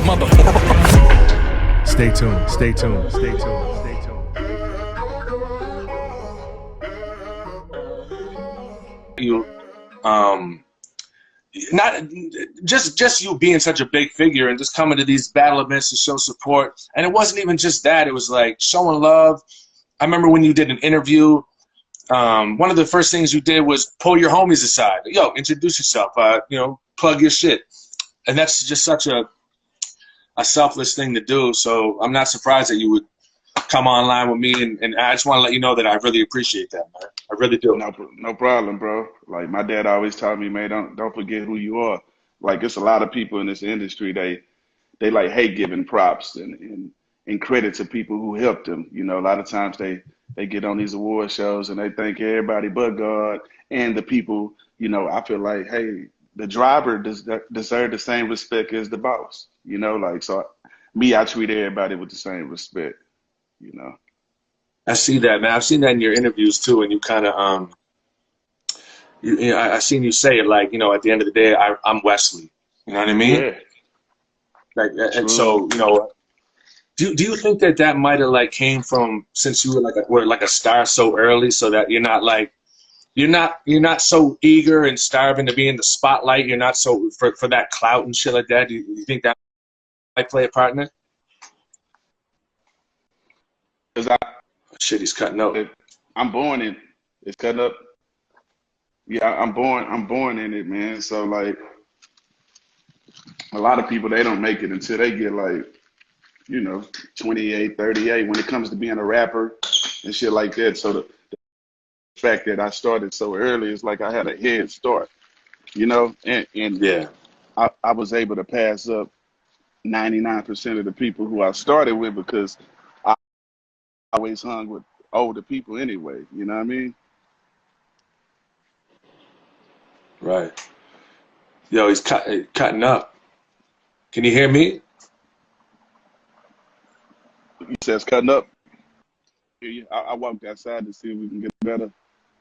motherfucker. Stay tuned, stay tuned, stay tuned, stay tuned. You, not just you being such a big figure and just coming to these battle events to show support. And it wasn't even just that. It was like showing love. I remember when you did an interview, one of the first things you did was pull your homies aside. Yo, introduce yourself, you know, plug your shit. And that's just such a selfless thing to do. So I'm not surprised that you would come online with me, and I just want to let you know that I really appreciate that, man. I really do. No problem, bro. Like my dad always taught me, man, don't forget who you are. Like it's a lot of people in this industry, they like hate giving props and credit to people who helped them. You know, a lot of times they get on these award shows and they thank everybody but God and the people. You know, I feel like, hey, the driver deserve the same respect as the boss. You know, like so I treat everybody with the same respect. You know. I see that, man. I've seen that in your interviews too, and you kind of you know, I seen you say it like, you know, at the end of the day, I'm Wesley. You know what I mean? Yeah. Like, and so, you know, do you think that might have like came from, since you were like a star so early, so that you're not like you're not so eager and starving to be in the spotlight. You're not so for that clout and shit like that. Do you think that might play a part in it? Shit, he's cutting up. I'm born in it's cutting up. Yeah, I'm born in it, man. So like a lot of people, they don't make it until they get like, you know, 28, 38 when it comes to being a rapper and shit like that. So the fact that I started so early is like I had a head start, you know, and Yeah. I was able to pass up 99% of the people who I started with because I always hung with older people anyway, you know what I mean? Right. Yo, he's cutting up. Can you hear me? You said it's cutting up. I walked outside to see if we can get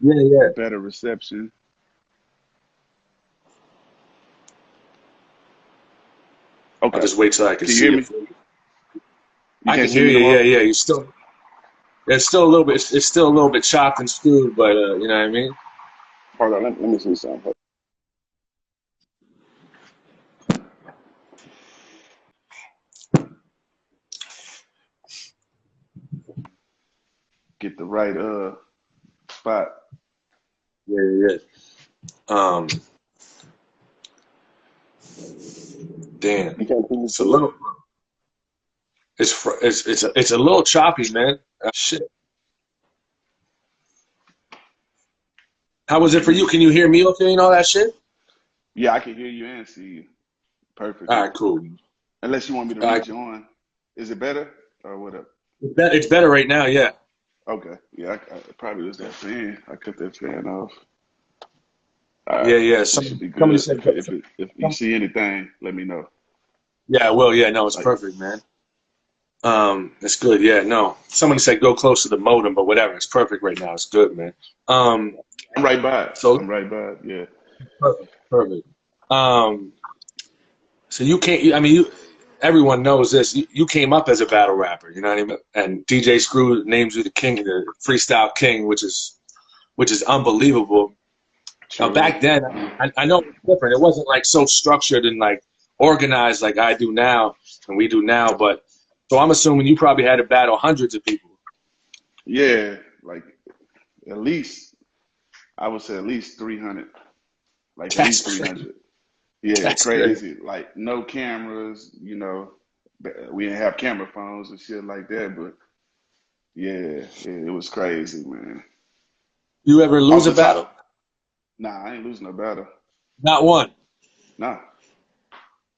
Yeah. better reception. I'll Okay. just wait till I can Can you see hear it. me? You I can can't see hear me you. no more? Yeah. You still. It's still a little bit. It's still a little bit chopped and screwed, but you know what I mean. Hold on, let me see something. Get the right spot. Yeah. Damn. You can't see me It's a too? little. It's a little choppy, man. Shit. How was it for you? Can you hear me okay and all that shit? Yeah, I can hear you and see you All perfectly. right, cool. Unless you want me to All right. rejoin. Is it better or what up? It's better right now, yeah. Okay. Yeah, I probably was that fan. I cut that fan off. Yeah. We should be Somebody good. said, If you see anything, let me know. yeah, well, yeah, no, it's Like, perfect, man. It's good, yeah, no. Somebody said go close to the modem, but whatever, it's perfect right now. It's good, man. Um, I'm right by it. so I'm right by it. Yeah. perfect. Um, so you can't. I mean, everyone knows this. You came up as a battle rapper, you know what I mean? And DJ Screw names you the king, the freestyle king, which is unbelievable. Now True. back then, I know it was different. It wasn't like so structured and like organized like I do now and we do now. But so I'm assuming you probably had to battle hundreds of people. Yeah, like at least I would say at least 300. Like at That's least crazy. 300. Yeah, That's crazy. crazy. Like no cameras, you know. We didn't have camera phones and shit like that, but yeah, it was crazy, man. You ever Off lose a the battle? top, nah, I ain't losing no battle. Not one. Nah,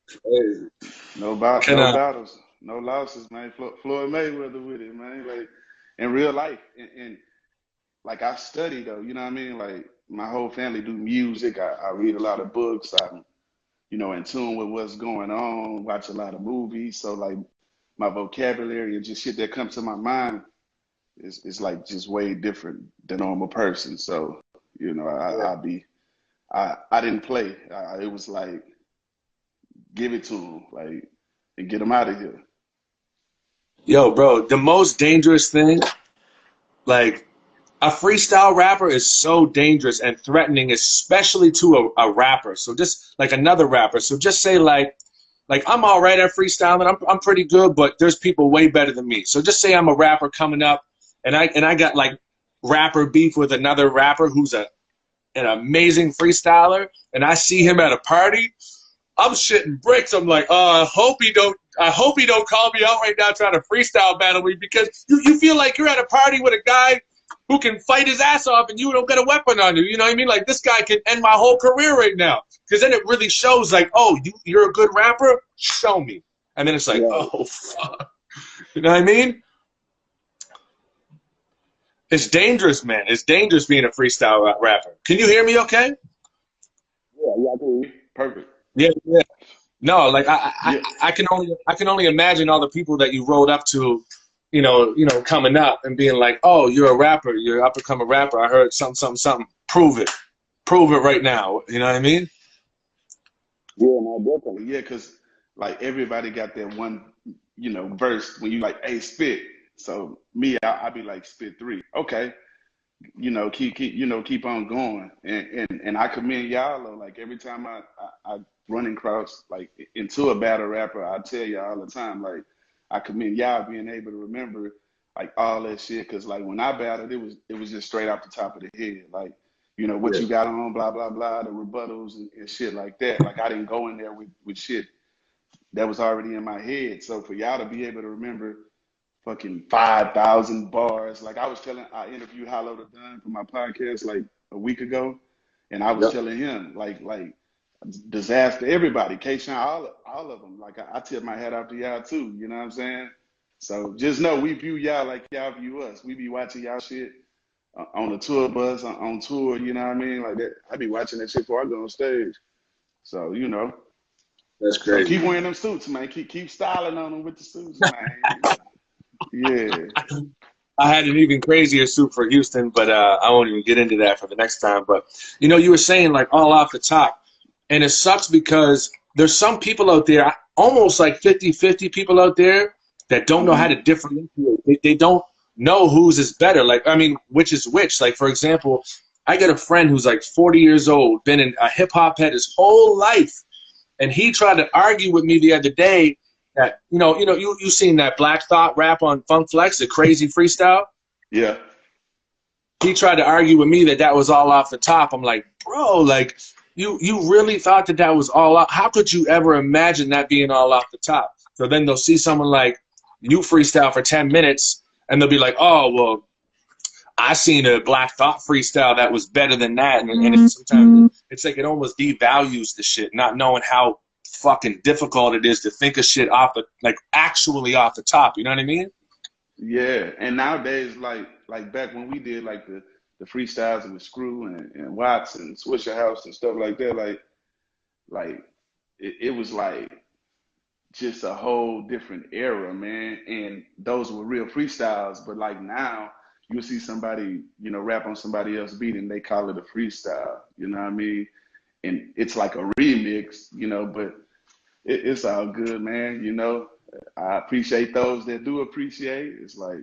Crazy. Can no battles, no losses, man. Floyd Mayweather with it, man. Like in real life, and like I study though, you know what I mean? Like my whole family do music. I read a lot of books. I'm, you know, in tune with what's going on. Watch a lot of movies. So like my vocabulary and just shit that comes to my mind is like just way different than a normal person. So you know, I didn't play. It was like give it to him. Like and get them out of here. Yo, bro, the most dangerous thing, like, a freestyle rapper is so dangerous and threatening, especially to a rapper. So just like another rapper. So just say like I'm all right at freestyling. I'm pretty good, but there's people way better than me. So just say I'm a rapper coming up, and I got like rapper beef with another rapper who's an amazing freestyler, and I see him at a party. I'm shitting bricks. I'm like, I hope he don't call me out right now trying to freestyle battle me, because you feel like you're at a party with a guy who can fight his ass off and you don't get a weapon on you. You know what I mean? Like, this guy can end my whole career right now. Because then it really shows, like, oh, you're a good rapper? Show me. And then it's like, oh, fuck. You know what I mean? It's dangerous, man. It's dangerous being a freestyle rapper. Can you hear me okay? Yeah, I can hear you. Perfect. Yeah. No, like I can only imagine all the people that you rolled up to, you know, coming up and being like, oh, you're a rapper, you're an up-and-coming rapper. I heard something. Prove it right now. You know what I mean? Yeah, no, definitely. Yeah, because like everybody got that one, verse when you like, hey, spit. So me, I be like, spit 3. Okay. Keep on going. And I commend y'all though. Like every time I run across like into a battle rapper, I tell y'all all the time, like, I commend y'all being able to remember like all that shit. Cause like when I battled, it was just straight off the top of the head. Like, what you got on, blah, blah, blah, the rebuttals and shit like that. Like I didn't go in there with shit that was already in my head. So for y'all to be able to remember fucking 5,000 bars. Like I interviewed Hollow the Dunn for my podcast like a week ago, and I was telling him like disaster, everybody, K-Shine, all of them. Like I tip my hat off to y'all too. You know what I'm saying? So just know we view y'all like y'all view us. We be watching y'all shit on the tour bus, on tour. You know what I mean? Like that. I be watching that shit before I go on stage. So That's crazy. So keep wearing them suits, man. Keep styling on them with the suits, man. Yeah. I had an even crazier suit for Houston, but I won't even get into that for the next time. But, you were saying, like, all off the top. And it sucks because there's some people out there, almost like 50-50 people out there that don't know how to differentiate. They don't know whose is better. Like, I mean, which is which. Like, for example, I got a friend who's like 40 years old, been in a hip-hop head his whole life. And he tried to argue with me the other day that, you seen that Black Thought rap on Funk Flex, the crazy freestyle? Yeah. He tried to argue with me that was all off the top. I'm like, bro, like, you really thought that was all out? How could you ever imagine that being all off the top? So then they'll see someone like you freestyle for 10 minutes, and they'll be like, oh, well, I seen a Black Thought freestyle that was better than that. And sometimes it's like it almost devalues the shit, not knowing how fucking difficult it is to think of shit actually off the top. You know what I mean? Yeah. And nowadays, like back when we did like the freestyles with Screw and Watts and Swisher House and stuff like that, like it was like just a whole different era, man. And those were real freestyles. But like now, you'll see somebody, rap on somebody else's beat and they call it a freestyle. You know what I mean? And it's like a remix, but it's all good, man. I appreciate those that do appreciate. It's like,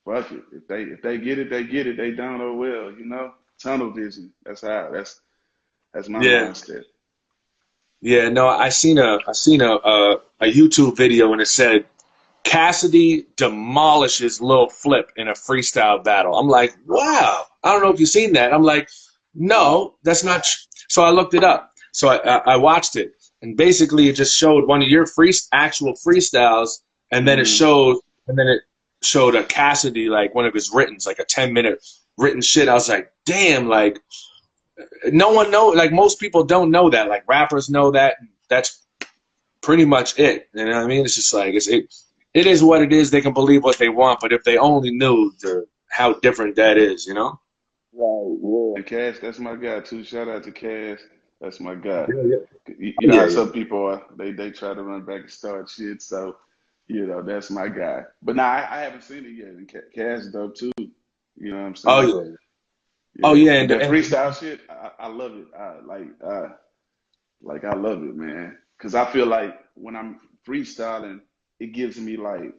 fuck it. If they get it, they get it. They don't, oh well, tunnel vision. That's my mindset. Yeah, no, I seen a YouTube video and it said Cassidy demolishes Lil Flip in a freestyle battle. I'm like, wow. I don't know if you've seen that. I'm like, no, that's not. So I looked it up. So I watched it, and basically it just showed one of your actual freestyles, and then it showed a Cassidy, like one of his writtens, like a 10-minute written shit. I was like, damn, like no one knows. Like most people don't know that. Like rappers know that. That's pretty much it. You know what I mean? It's just like it is what it is. They can believe what they want, but if they only knew how different that is, Right, yeah. Cash, that's my guy too. Shout out to Cash. That's my guy. Yeah. You know how some people are. They try to run back and start shit. So, that's my guy. But nah, I haven't seen it yet. And Cash dope too. You know what I'm saying? Oh yeah. Oh yeah. And the freestyle shit, I love it. I love it, man. Cause I feel like when I'm freestyling, it gives me like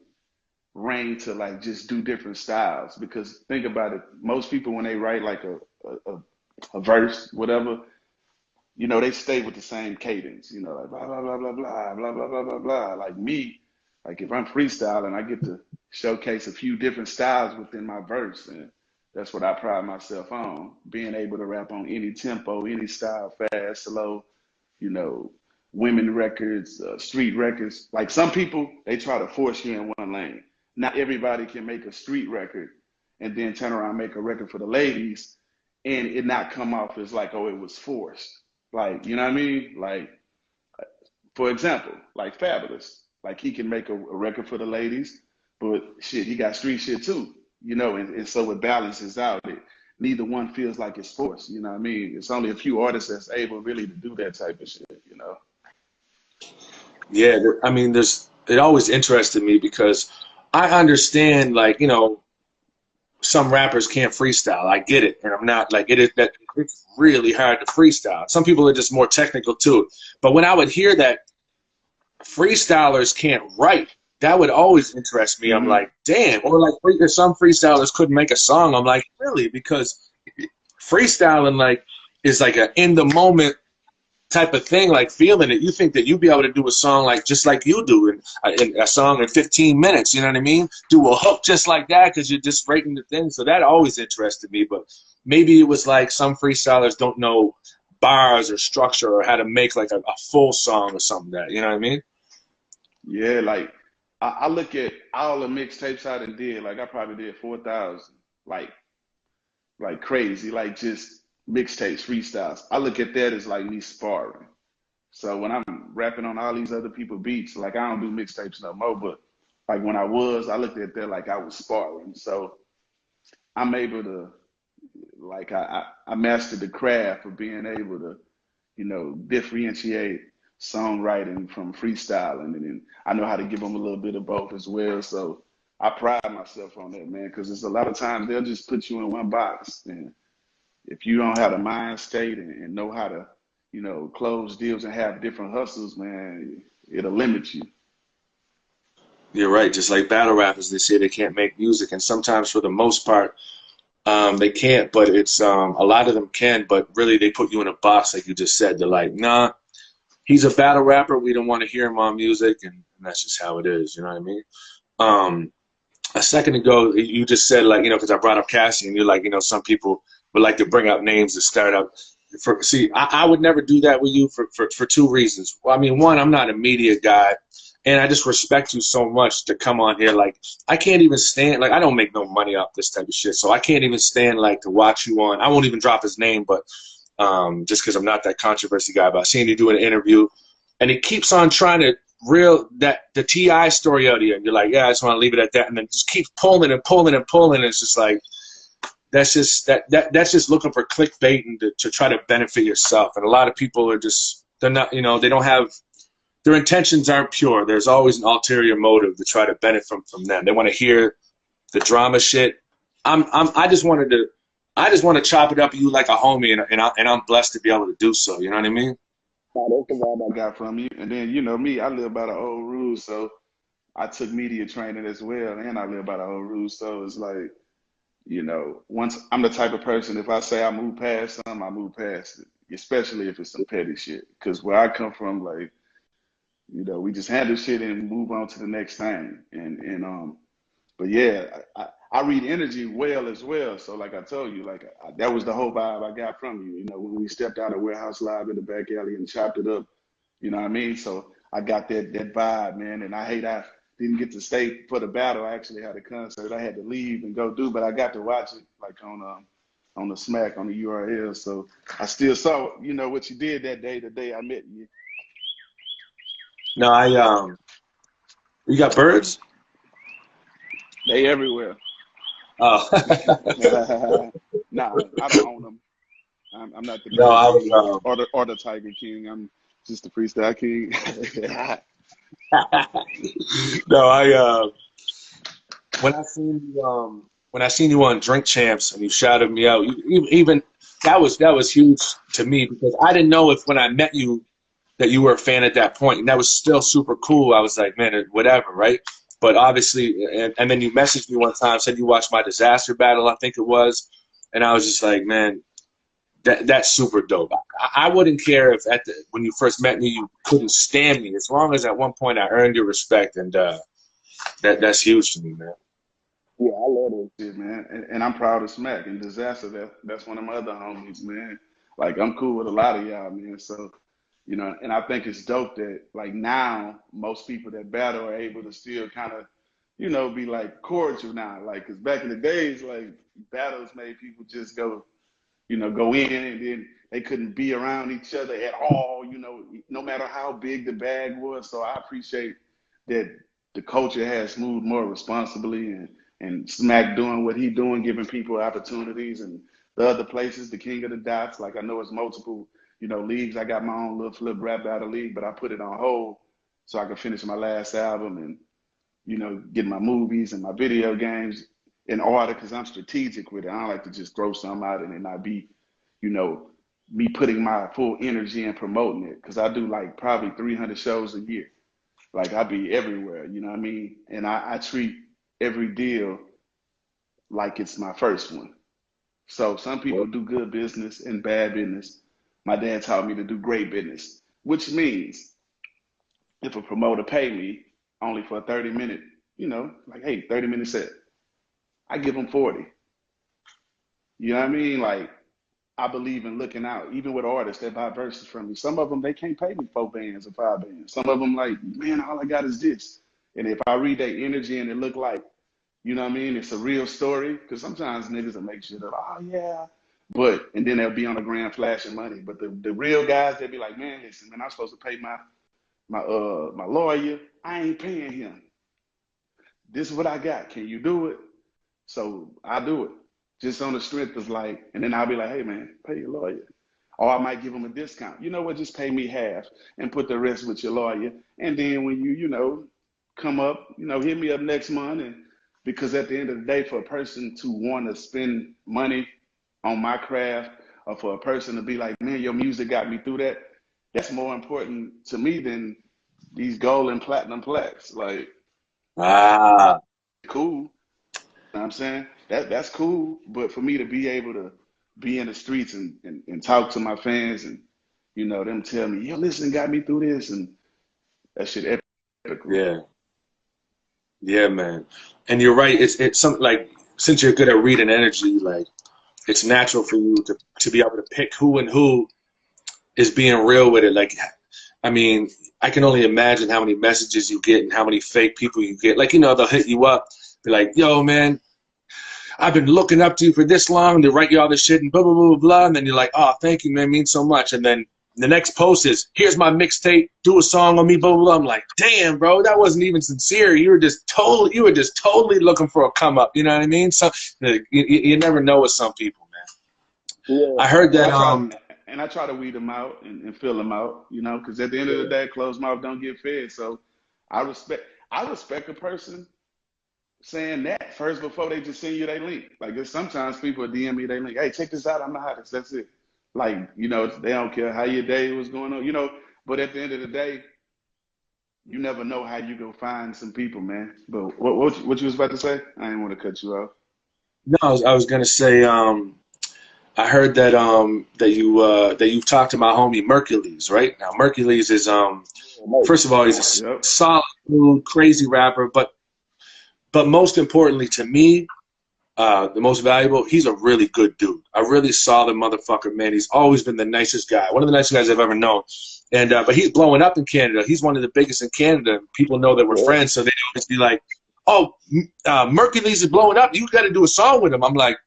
reign to like just do different styles. Because think about it, most people when they write like a verse, whatever, you know, they stay with the same cadence, you know, like blah blah blah blah blah blah blah blah blah blah. Like me, like if I'm freestyling, I get to showcase a few different styles within my verse, and that's what I pride myself on, being able to rap on any tempo, any style, fast, slow, you know, women records, street records. Like some people, they try to force you in one lane. Not everybody can make a street record and then turn around and make a record for the ladies and it not come off as like, oh, it was forced. Like, you know what I mean? Like, for example, like Fabulous. Like he can make a record for the ladies, but shit, he got street shit too, you know, and so it balances out. Neither one feels like it's forced, you know what I mean? It's only a few artists that's able really to do that type of shit, you know? Yeah, I mean, it always interested me because I understand, like, you know, some rappers can't freestyle. I get it, and I'm not like that. It's really hard to freestyle. Some people are just more technical too. But when I would hear that freestylers can't write, that would always interest me. I'm like, damn. Or like some freestylers couldn't make a song. I'm like, really? Because freestyling like is like a in the moment type of thing, like feeling it. You think that you'd be able to do a song like just like you do, in a song in 15 minutes, you know what I mean? Do a hook just like that because you're just breaking the thing. So that always interested me. But maybe it was like some freestylers don't know bars or structure or how to make like a full song or something that, you know what I mean? Yeah, like I look at all the mixtapes I done did, like I probably did 4,000, like crazy, like just mixtapes, freestyles. I look at that as like me sparring. So when I'm rapping on all these other people beats, like I don't do mixtapes no more, but like when I looked at that like I was sparring. So I'm able to, like I mastered the craft of being able to, you know, differentiate songwriting from freestyling, and then I know how to give them a little bit of both as well. So I pride myself on that, man, because there's a lot of times they'll just put you in one box, and if you don't have the mind state and know how to, you know, close deals and have different hustles, man, it'll limit you. You're right. Just like battle rappers, they say they can't make music, and sometimes for the most part, they can't. But it's a lot of them can, but really they put you in a box, like you just said. They're like, nah, he's a battle rapper. We don't want to hear him on music, and that's just how it is. You know what I mean? A second ago, you just said, like, you know, because I brought up Cassie, and you're like, you know, some people would like to bring up names to start up. See, I would never do that with you for two reasons. Well, I mean, one, I'm not a media guy, and I just respect you so much to come on here. Like, I can't even stand, like, I don't make no money off this type of shit, so I can't even stand, like, to watch you on. I won't even drop his name, but just because I'm not that controversy guy. But I seen you do an interview, and he keeps on trying to reel the T.I. story out of you, and you're like, yeah, I just want to leave it at that, and then just keeps pulling and pulling and pulling, and it's just like, that's just looking for clickbait and to try to benefit yourself. And a lot of people are just, they're not, you know, they don't have, their intentions aren't pure. There's always an ulterior motive to try to benefit from them. They want to hear the drama shit. I just want to chop it up with you like a homie, and I'm blessed to be able to do so. You know what I mean? That's the vibe I got from you. And then, you know me, I live by the old rules, so I took media training as well, and I live by the old rules. So it's like, you know, once I'm the type of person, if I say I move past something, I move past it, especially if it's some petty shit. Because where I come from, like, you know, we just handle shit and move on to the next thing. But yeah, I read energy well as well. So like I told you, like that was the whole vibe I got from you. You know, when we stepped out of Warehouse Live in the back alley and chopped it up, you know what I mean? So I got that vibe, man. And I didn't get to stay for the battle. I actually had a concert I had to leave and go do, but I got to watch it like on the Smack on the URL. So I still saw, you know, what you did that day, the day I met you. No, you got birds? They everywhere. Oh. Nah, I don't own them. I'm not the no, or the Tiger King. I'm just the freestyle king. No, when I seen you on Drink Champs and you shouted me out, even that was huge to me, because I didn't know if when I met you that you were a fan at that point, and that was still super cool. I was like, man, whatever, right? But obviously, and then you messaged me one time, said you watched my disaster battle, I think it was, and I was just like, man, that's super dope. I wouldn't care if when you first met me you couldn't stand me, as long as at one point I earned your respect, and that's huge to me, man. Yeah, I love that shit, man. And I'm proud of Smack and Disaster. That's one of my other homies, man. Like, I'm cool with a lot of y'all, man. So, you know, and I think it's dope that, like, now most people that battle are able to still kind of, you know, be like cordial now. Like, because back in the days, like, battles made people just go, you know, go in, and then they couldn't be around each other at all, you know, no matter how big the bag was. So I appreciate that the culture has moved more responsibly, and Smack doing what he doing, giving people opportunities, and the other places, the King of the Dots. Like, I know it's multiple, you know, leagues. I got my own Lil Flip rap battle league, but I put it on hold so I could finish my last album and, you know, get my movies and my video games in order, because I'm strategic with it. I don't like to just throw something out and it not be, you know, me putting my full energy and promoting it, because I do like probably 300 shows a year. Like, I be everywhere, you know what I mean? And I treat every deal like it's my first one. So some people do good business and bad business. My dad taught me to do great business, which means if a promoter pay me only for a 30-minute, you know, like, hey, 30-minute set, I give them 40. You know what I mean? Like, I believe in looking out, even with artists that buy verses from me. Some of them, they can't pay me 4 bands or 5 bands. Some of them like, man, all I got is this. And if I read their energy and it look like, you know what I mean, it's a real story, because sometimes niggas will make shit up, oh yeah. But, and then they'll be on the ground flashing money. But the real guys, they'll be like, man, listen, man, I'm supposed to pay my lawyer. I ain't paying him. This is what I got. Can you do it? So I do it. Just on the strength of like, and then I'll be like, hey man, pay your lawyer. Or I might give them a discount. You know what, just pay me half and put the rest with your lawyer. And then when you know, come up, you know, hit me up next month. And because at the end of the day, for a person to want to spend money on my craft, or for a person to be like, man, your music got me through that, that's more important to me than these gold and platinum plaques. Like, cool. You know what I'm saying? That's cool. But for me to be able to be in the streets and talk to my fans, and, you know, them tell me, yo, listen, got me through this, and that shit epic. Yeah. Yeah, man. And you're right. It's something like, since you're good at reading energy, like, it's natural for you to be able to pick who is being real with it. Like, I mean, I can only imagine how many messages you get and how many fake people you get. Like, you know, they'll hit you up, be like, yo, man, I've been looking up to you for this long. They write you all this shit and blah, blah, blah, blah. And then you're like, oh, thank you, man, means so much. And then the next post is, here's my mixtape, do a song on me, blah, blah, blah. I'm like, damn, bro, that wasn't even sincere. You were just totally looking for a come up. You know what I mean? So you never know with some people, man. Yeah. I heard that. I try to weed them out and fill them out, you know, because at the end of the day, closed mouth don't get fed. So I respect a person saying that first before they just send you their link. Like, there's sometimes people DM me their link. Hey, check this out. I'm the hottest. That's it. Like, you know, they don't care how your day was going on, you know. But at the end of the day, you never know how you go find some people, man. But what you was about to say? I didn't want to cut you off. No, I was gonna say. I heard that that you've talked to my homie Mercules, right? Now Mercules is first of all, he's a solid, crazy rapper, but most importantly to me, the most valuable, he's a really good dude. A really solid motherfucker, man. He's always been the nicest guy. One of the nicest guys I've ever known. And but he's blowing up in Canada. He's one of the biggest in Canada. People know that we're friends, so they always be like, oh, Mercules is blowing up. You got to do a song with him. I'm like,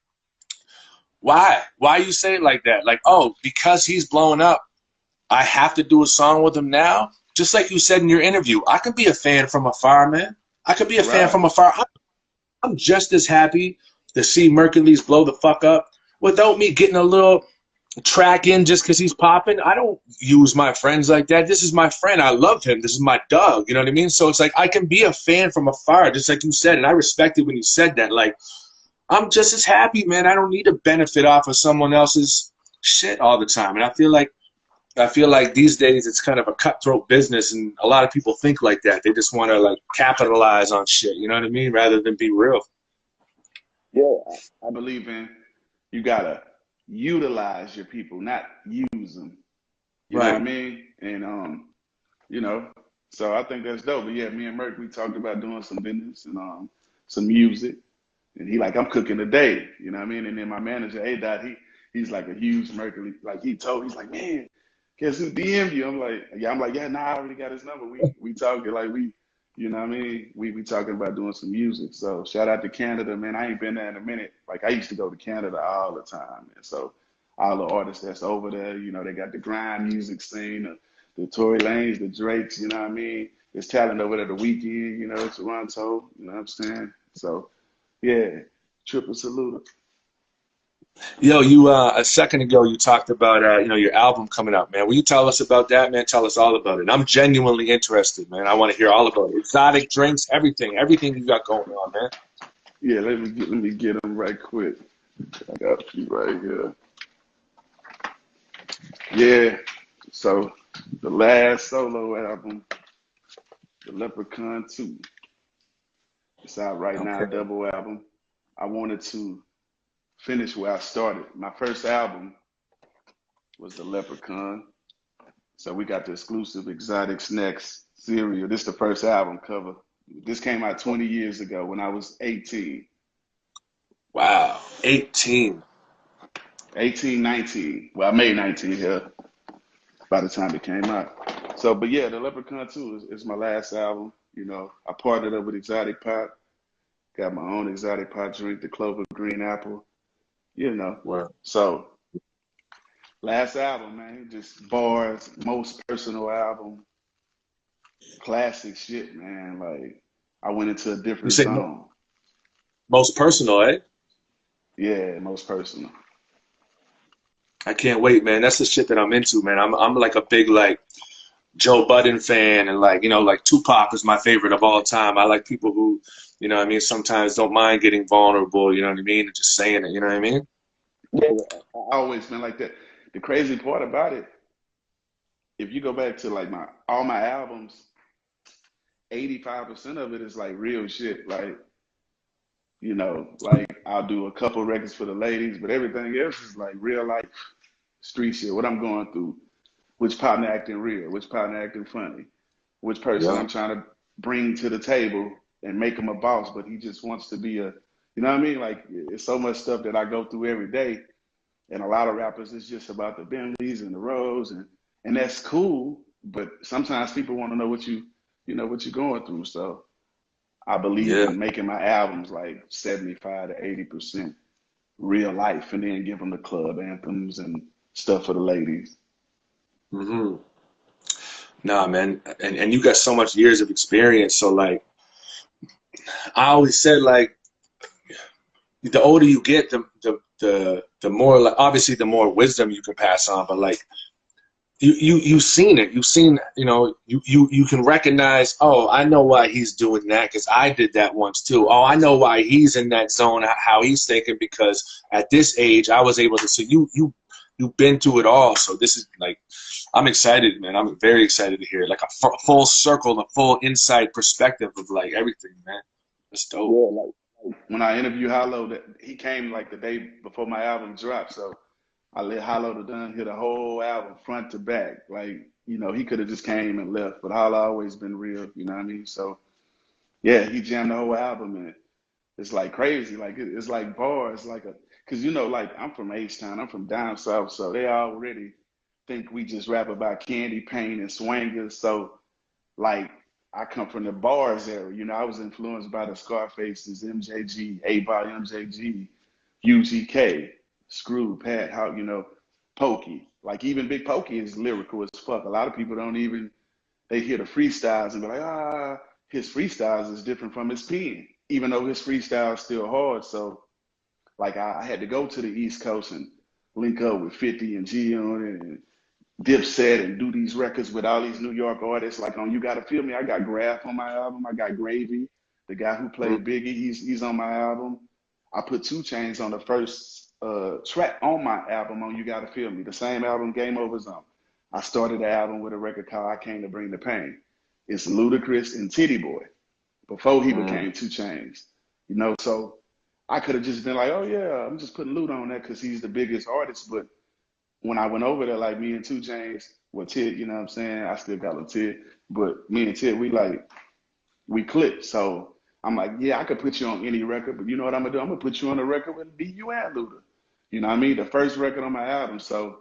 why? Why you say it like that? Like, oh, because he's blowing up, I have to do a song with him now? Just like you said in your interview, I could be a fan from afar, man. I could be a fan from afar. I'm just as happy to see Mercules blow the fuck up without me getting a little track in just because he's popping. I don't use my friends like that. This is my friend. I love him. This is my dog. You know what I mean? So it's like I can be a fan from afar, just like you said, and I respected when you said that. Like, I'm just as happy, man. I don't need to benefit off of someone else's shit all the time. And I feel like I feel like these days it's kind of a cutthroat business, and a lot of people think like that. They just want to like capitalize on shit, you know what I mean, rather than be real. Yeah, I believe in you gotta utilize your people, not use them. You know what I Right. mean? And you know, so I think that's dope. But yeah, me and Merc, we talked about doing some business and some music. And he like, I'm cooking today, you know what I mean? And then my manager, A Dot, he's like a huge Mercury, like he's like, man, guess who DM'd you? I'm like, yeah, nah, I already got his number. We talking like you know what I mean? We talking about doing some music. So shout out to Canada, man. I ain't been there in a minute. Like I used to go to Canada all the time. And so all the artists that's over there, you know, they got the grind music scene, the Tory Lanez, the Drakes, you know what I mean? There's talent over there the weekend, you know, Toronto, you know what I'm saying? So yeah, triple salute. Yo, you a second ago you talked about your album coming out, man. Will you tell us about that, man? Tell us all about it. I'm genuinely interested, man. I want to hear all about it. Exotic drinks, everything you got going on, man. Yeah, let me get them right quick. I got you right here. Yeah, so the last solo album, The Leprechaun 2. It's out right now, Okay. double album. I wanted to finish where I started. My first album was The Leprechaun. So we got the exclusive Exotic Snacks cereal. This is the first album cover. This came out 20 years ago when I was 18. Wow, 18. 18, 19. Well, I made 19 here by the time it came out. So, but yeah, The Leprechaun 2 is my last album. You know, I partnered up with Exotic Pot, got my own Exotic Pot drink, the Clover Green Apple, you know. Wow. So, last album, man, just bars, most personal album, classic shit, man. Like, I went into a You different say zone. most personal, eh? Yeah, most personal. I can't wait, man. That's the shit that I'm into, man. I'm like a big like Joe Budden fan, and like like Tupac is my favorite of all time. I like people who, what I mean, sometimes don't mind getting vulnerable, you know what I mean, and just saying it, you know what I mean? Yeah, I always been like that. The crazy part about it, if you go back to like all my albums, 85% of it is like real shit. Like, like I'll do a couple records for the ladies, but everything else is like real life street shit, what I'm going through, which partner acting real, which partner acting funny, which person Yeah. I'm trying to bring to the table and make him a boss, but he just wants to be you know what I mean? Like it's so much stuff that I go through every day. And a lot of rappers, it's just about the Bentleys and the Rolls, and that's cool. But sometimes people want to know what you're going through. So I believe Yeah. in making my albums like 75 to 80% real life, and then give them the club anthems and stuff for the ladies. hmm Nah, man. And you got so much years of experience. So like I always said, like the older you get, the more, like, obviously the more wisdom you can pass on, but like you've seen it. You've seen, you can recognize, oh, I know why he's doing that because I did that once too. Oh, I know why he's in that zone, how he's thinking, because at this age I was able to. So you've been through it all. So this is like, I'm excited, man. I'm very excited to hear it. Like a full circle, a full inside perspective of like everything, man. That's dope. Yeah, like when I interviewed Hollow, that he came like the day before my album dropped, so I let Hollow to done hear the whole album front to back. Like, he could have just came and left, but Hollow always been real, you know what I mean? So yeah, he jammed the whole album and it's like crazy. Like it's like bars, like cause like I'm from H-Town, I'm from down south, so they already think we just rap about candy paint and swingers. So like I come from the bars era. I was influenced by the Scarfaces, MJG, 8 MJG, UGK, Screw, Pat, how Pokey. Like even Big Pokey is lyrical as fuck. A lot of people don't even they hear the freestyles and be like, his freestyles is different from his pen, even though his freestyle is still hard. So like I had to go to the East Coast and link up with 50 and Gion and Dipset and do these records with all these New York artists. Like on You Gotta Feel Me, I got Graph on my album. I got Gravy, the guy who played Biggie. He's on my album. I put 2 Chainz on the first track on my album on You Gotta Feel Me. The same album Game Over's on. I started the album with a record called I Came to Bring the Pain. It's Ludacris and Titty Boy before he became 2 Chainz. You know, so I could have just been like, oh yeah, I'm just putting Luda on that because he's the biggest artist. But when I went over there, like me and 2 Chainz, well, Tit, you know what I'm saying? I still got a Tit, but me and Tit, we clicked. So I'm like, yeah, I could put you on any record, but you know what I'm gonna do? I'm gonna put you on a record with DU and Luda. You know what I mean? The first record on my album. So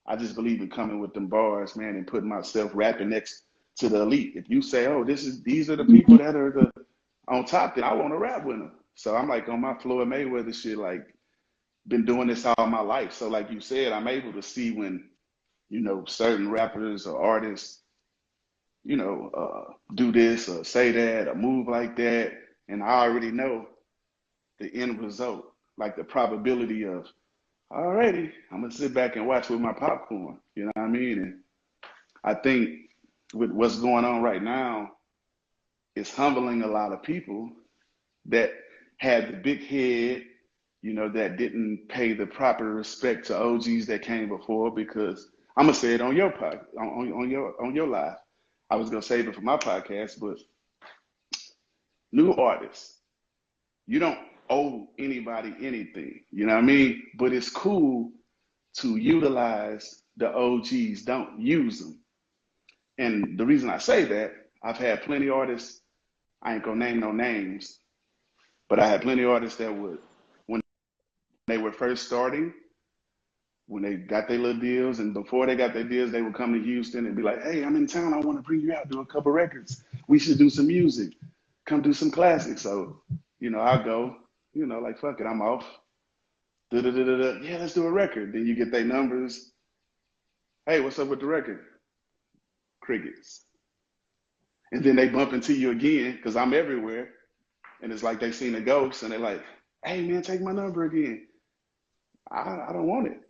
I just believe in coming with them bars, man, and putting myself rapping next to the elite. If you say, oh, these are the people that are on top, then I want to rap with them. So I'm like on my Floyd Mayweather shit, like been doing this all my life. So like you said, I'm able to see when, you know, certain rappers or artists, you know, do this or say that or move like that. And I already know the end result, like the probability of, alrighty, I'm gonna sit back and watch with my popcorn. You know what I mean? And I think with what's going on right now, it's humbling a lot of people that had the big head, you know, that didn't pay the proper respect to OGs that came before. Because I'm gonna say it on your on your live. I was gonna save it for my podcast, but new artists, you don't owe anybody anything. You know what I mean? But it's cool to utilize the OGs. Don't use them. And the reason I say that, I've had plenty of artists. I ain't gonna name no names, but I had plenty of artists that would, when they were first starting, when they got their little deals, and before they got their deals, they would come to Houston and be like, hey, I'm in town. I want to bring you out, do a couple records. We should do some music. Come do some classics. So, you know, I go, you know, like, fuck it, I'm off. Da-da-da-da-da. Yeah, let's do a record. Then you get their numbers. Hey, what's up with the record? Crickets. And then they bump into you again, because I'm everywhere. And it's like they seen a ghost, and they're like, hey, man, take my number again. I don't want it.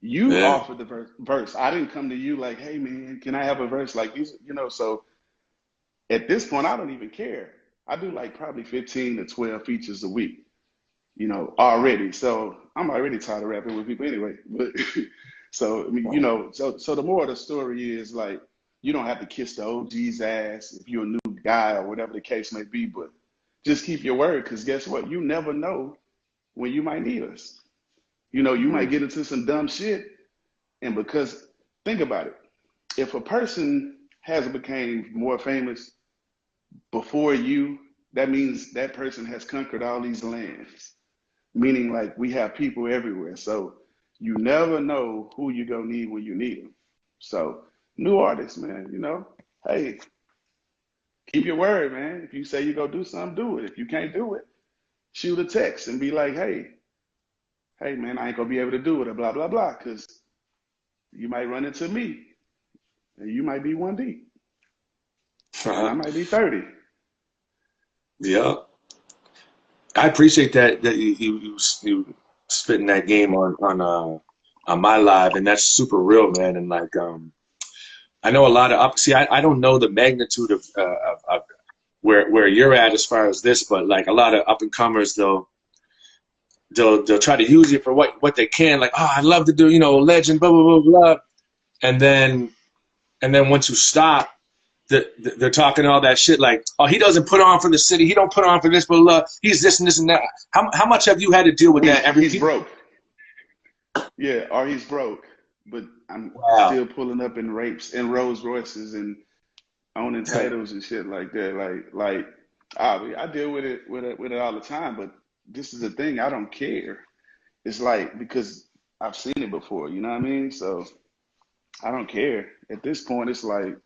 You offered the verse. I didn't come to you like, hey, man, can I have a verse like these? You know, so at this point, I don't even care. I do like probably 15 to 12 features a week, you know, already. So I'm already tired of rapping with people anyway. But so, I mean, you know, so the more of the story is like, you don't have to kiss the OG's ass if you're a new guy or whatever the case may be, but just keep your word, because guess what? You never know when you might need us. You know, you might get into some dumb shit, and because, think about it, if a person has became more famous before you, that means that person has conquered all these lands, meaning like we have people everywhere. So you never know who you're going to need when you need them. So new artists, man, you know, hey, keep your word, man. If you say you're going to do something, do it. If you can't do it, shoot a text and be like, hey, man, I ain't going to be able to do it or blah, blah, blah, because you might run into me and you might be 1 deep. And I might be 30. Yeah. I appreciate that you spitting that game on my live, and that's super real, man. And like I know a lot of I don't know the magnitude of where you're at as far as this, but like a lot of up and comers, they'll try to use you for what they can, like, oh, I'd love to do, you know, legend, blah blah blah blah, and then once you stop, they're talking all that shit like, oh, he doesn't put on for the city, he don't put on for this, blah blah, he's this and this and that. How much have you had to deal with that? He's broke. Yeah, or he's broke, but I'm still pulling up in rapes and Rolls Royces and owning titles and shit like that. Like I deal with it all the time, but this is the thing, I don't care. It's like, because I've seen it before, you know what I mean? So I don't care. At this point, it's like,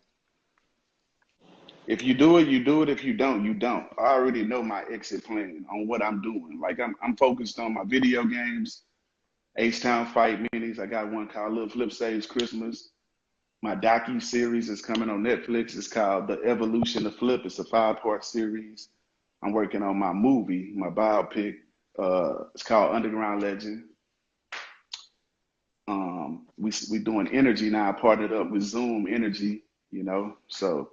if you do it, you do it. If you don't, you don't. I already know my exit plan on what I'm doing. Like I'm focused on my video games, H-Town Fight minis. I got one called Lil Flip Saves Christmas. My docu-series is coming on Netflix. It's called The Evolution of Flip. It's a 5-part series. I'm working on my movie, my biopic. It's called Underground Legend. We doing Energy now, partnered up with Zoom Energy, you know. So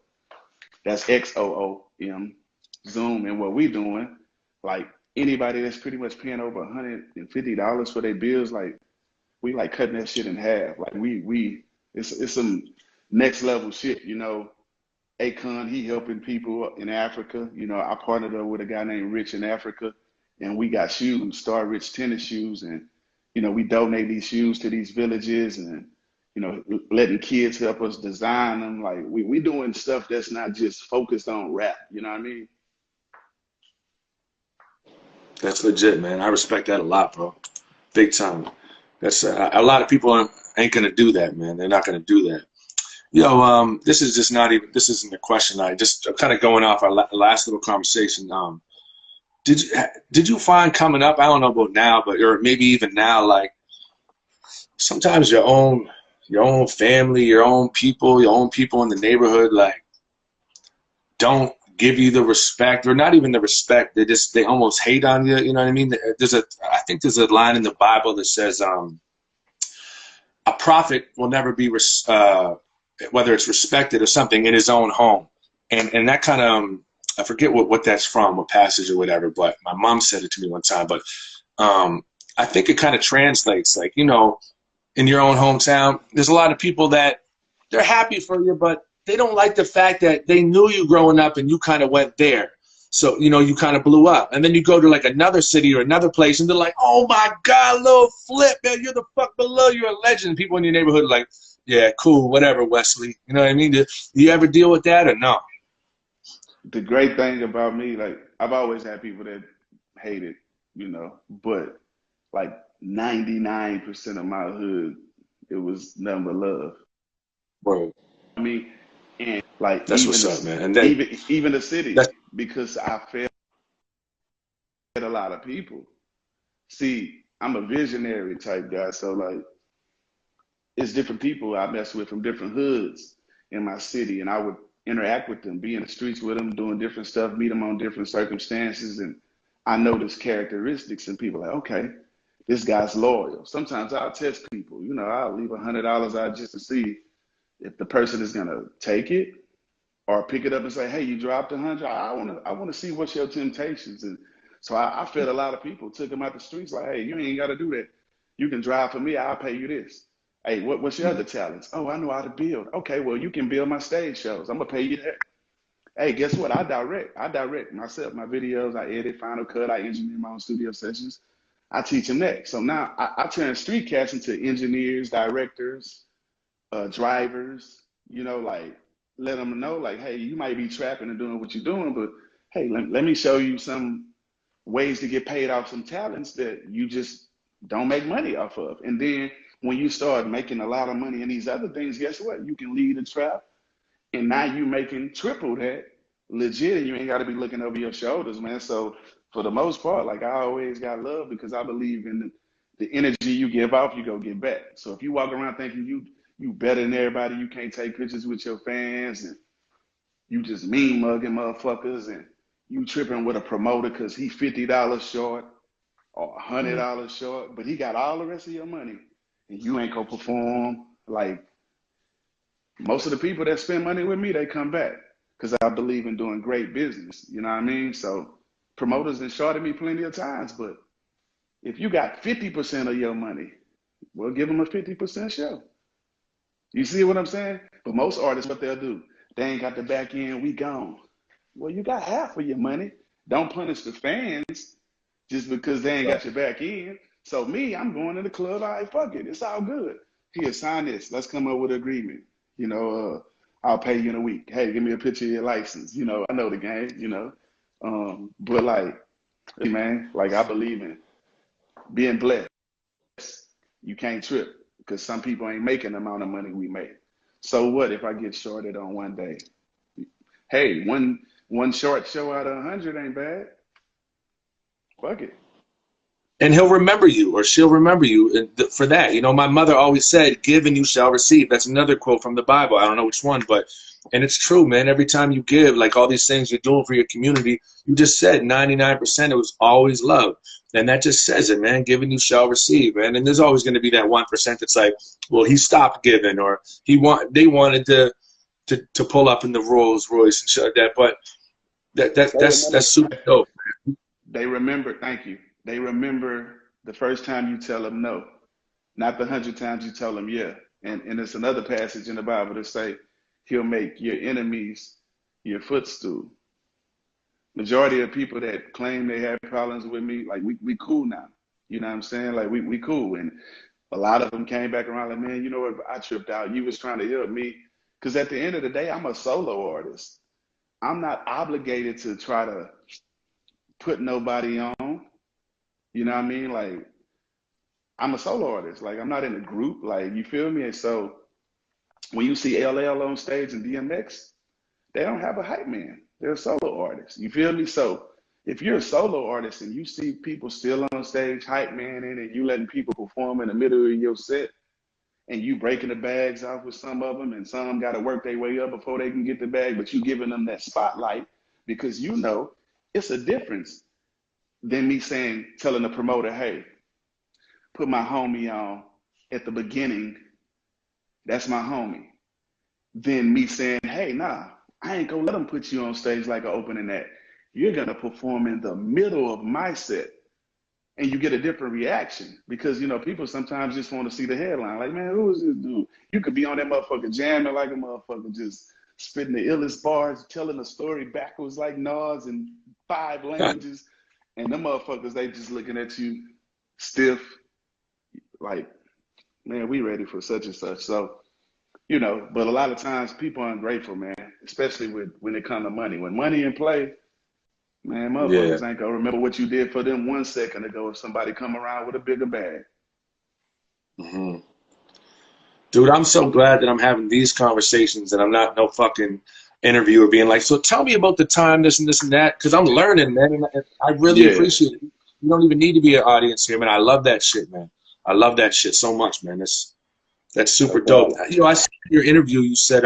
that's XOOM, Zoom. And what we doing, like anybody that's pretty much paying over $150 for their bills, like we like cutting that shit in half. Like we It's some next level shit, you know. Akon, he helping people in Africa. You know, I partnered up with a guy named Rich in Africa, and we got shoes, Star Rich tennis shoes, and you know, we donate these shoes to these villages, and you know, letting kids help us design them. Like we doing stuff that's not just focused on rap. You know what I mean? That's legit, man. I respect that a lot, bro. Big time. That's a lot of people ain't gonna do that, man. They're not gonna do that. Yo, this is just not even. This isn't a question. I'm kind of going off our last little conversation. Did you find coming up? I don't know about now, but or maybe even now, like sometimes your own family, your own people in the neighborhood, like don't give you the respect, or not even the respect. They almost hate on you. You know what I mean? I think there's a line in the Bible that says, a prophet will never be whether it's respected or something in his own home, and that kind of I forget what that's from, what passage or whatever. But my mom said it to me one time. But I think it kind of translates, like, you know, in your own hometown, there's a lot of people that they're happy for you, but they don't like the fact that they knew you growing up and you kind of went there. So, you know, you kind of blew up. And then you go to like another city or another place and they're like, oh my God, Lil Flip, man, you're the fuck below, you're a legend. People in your neighborhood are like, yeah, cool, whatever, Wesley. You know what I mean? Do you ever deal with that or no? The great thing about me, like I've always had people that hate it, you know, but like 99% of my hood, it was nothing but love. Word. I mean, and like That's even what's up, the, man. And then even the city, that's because I fed a lot of people. See, I'm a visionary type guy, so like it's different people I mess with from different hoods in my city, and I would interact with them, be in the streets with them, doing different stuff, meet them on different circumstances, and I notice characteristics in people like, okay, this guy's loyal. Sometimes I'll test people, you know, I'll leave $100 out just to see if the person is gonna take it or pick it up and say, hey, you dropped 100. I wanna see what's your temptations. And so I fed a lot of people, took them out the streets like, hey, you ain't gotta do that. You can drive for me, I'll pay you this. Hey, what's your other talents? Oh, I know how to build. Okay, well, you can build my stage shows. I'm gonna pay you that. Hey, guess what? I direct myself, my videos, I edit, Final Cut, I engineer my own studio sessions. I teach them that. So now I turn street cats into engineers, directors, drivers, you know, like let them know, like, hey, you might be trapping and doing what you're doing, but hey, let me show you some ways to get paid off some talents that you just don't make money off of. And then when you start making a lot of money in these other things, guess what? You can lead a trap, and now you making triple that legit, and you ain't got to be looking over your shoulders, man. So for the most part, like I always got love because I believe in the energy you give off, you go get back. So if you walk around thinking you better than everybody, you can't take pictures with your fans, and you just mean mugging motherfuckers, and you tripping with a promoter because he $50 short or $100 short, but he got all the rest of your money, and you ain't gonna perform. Like most of the people that spend money with me, they come back because I believe in doing great business. You know what I mean? So promoters have shorted me plenty of times, but if you got 50% of your money, we'll give them a 50% show. You see what I'm saying? But most artists, what they'll do, they ain't got the back end, we gone. Well, you got half of your money. Don't punish the fans just because they ain't got your back end. So me, I'm going to the club, all right, fuck it, it's all good. Here, sign this, let's come up with an agreement. You know, I'll pay you in a week. Hey, give me a picture of your license. You know, I know the game, you know. But like, hey man, like I believe in being blessed. You can't trip because some people ain't making the amount of money we make. So what if I get shorted on one day? Hey, one short show out of 100 ain't bad. Fuck it. and he'll remember you or she'll remember you for that. You know, my mother always said, give and you shall receive. That's another quote from the Bible. I don't know which one, and it's true, man. Every time you give, like all these things you're doing for your community, you just said 99% it was always love. And that just says it, man. Give and you shall receive, man. And there's always going to be that 1% that's like, well, he stopped giving, or they wanted to pull up in the Rolls Royce and shit like that. But that's super dope. They remember, thank you. They remember the first time you tell them no, not the 100 times you tell them yeah. And it's another passage in the Bible that say he'll make your enemies your footstool. Majority of people that claim they have problems with me, like we cool now. You know what I'm saying? Like we cool. And a lot of them came back around like, man, you know what? I tripped out. You was trying to help me. Because at the end of the day, I'm a solo artist. I'm not obligated to try to put nobody on. You know what I mean? Like, I'm a solo artist. Like, I'm not in a group. Like, you feel me? And so when you see LL on stage and DMX, they don't have a hype man. They're a solo artist. You feel me? So if you're a solo artist and you see people still on stage, hype man in, and you letting people perform in the middle of your set, and you breaking the bags off with some of them, and some got to work their way up before they can get the bag, but you giving them that spotlight because you know it's a difference than me saying, telling the promoter, hey, put my homie on at the beginning. That's my homie. Then me saying, hey, nah, I ain't gonna let them put you on stage like an opening act. You're gonna perform in the middle of my set. And you get a different reaction because, you know, people sometimes just want to see the headline. Like, man, who is this dude? You could be on that motherfucker jamming like a motherfucker, just spitting the illest bars, telling a story backwards like Nas in 5 languages. And them motherfuckers, they just looking at you stiff, like, man, we ready for such and such. So, you know, but a lot of times people are ungrateful, man, especially when it comes to money. When money in play, man, motherfuckers ain't gonna remember what you did for them 1 second ago if somebody come around with a bigger bag. Mm-hmm. Dude, I'm so glad that I'm having these conversations and I'm not no fucking interviewer being like, so tell me about the time, this and this and that, because I'm learning, man, and I really appreciate it. You don't even need to be an audience here, man. I love that shit, man. I love that shit so much, man. That's super dope. You know, I see in your interview you said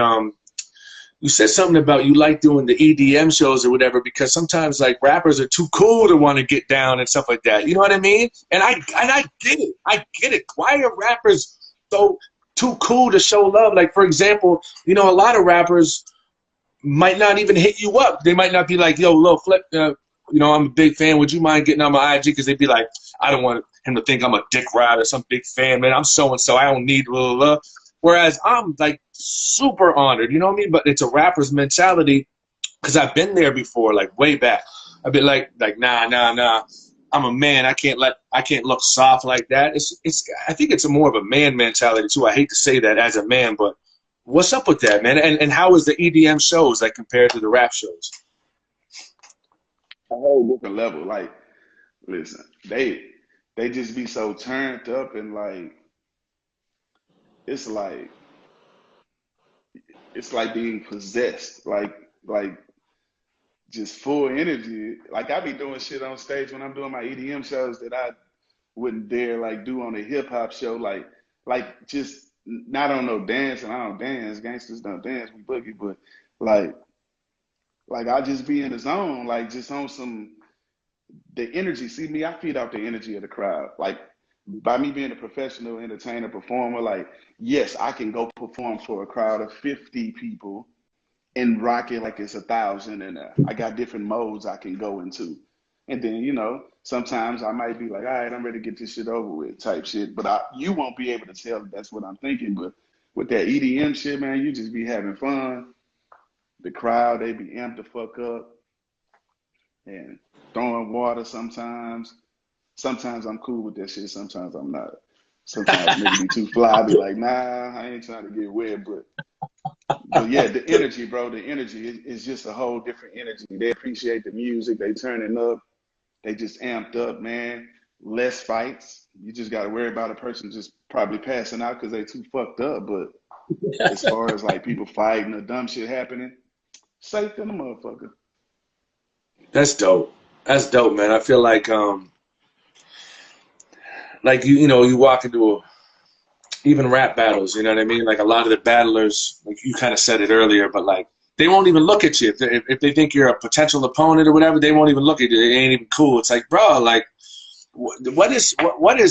something about you like doing the EDM shows or whatever because sometimes like rappers are too cool to want to get down and stuff like that. You know what I mean? And I get it. I get it. Why are rappers so too cool to show love? Like, for example, you know, a lot of rappers might not even hit you up. They might not be like, yo, Lil Flip, you know, I'm a big fan. Would you mind getting on my IG? Because they'd be like, I don't want him to think I'm a dick rat or some big fan, man. I'm so-and-so. I don't need blah, blah, blah. Whereas I'm like super honored, you know what I mean? But it's a rapper's mentality because I've been there before, like way back. I've been like nah. I'm a man. I can't look soft like that. I think it's more of a man mentality too. I hate to say that as a man, but what's up with that, man? And how is the EDM shows like compared to the rap shows? A whole different level. Like, listen, they just be so turned up and like it's like being possessed, like just full energy. Like I be doing shit on stage when I'm doing my EDM shows that I wouldn't dare like do on a hip hop show. Like just not on no dance, and I don't dance. Gangsters don't dance, we boogie, but like I just be in the zone, like just on some the energy. See me, I feed off the energy of the crowd. Like by me being a professional entertainer, performer, like yes, I can go perform for a crowd of 50 people and rock it like it's 1,000, and I got different modes I can go into. And then, you know, sometimes I might be like, all right, I'm ready to get this shit over with type shit. But you won't be able to tell if that's what I'm thinking. But with that EDM shit, man, you just be having fun. The crowd, they be amped the fuck up and throwing water sometimes. Sometimes I'm cool with that shit. Sometimes I'm not. Sometimes niggas be too fly. I be like, nah, I ain't trying to get wet. But yeah, the energy, bro, the energy is just a whole different energy. They appreciate the music. They turning up. They just amped up, man. Less fights. You just got to worry about a person just probably passing out because they too fucked up. But as far as like people fighting or dumb shit happening, safe than a motherfucker. That's dope. That's dope, man. I feel like you know, you walk into even rap battles, you know what I mean? Like a lot of the battlers, like you kind of said it earlier, but like they won't even look at you. If they think you're a potential opponent or whatever, they won't even look at you. It ain't even cool. It's like, bro, like what is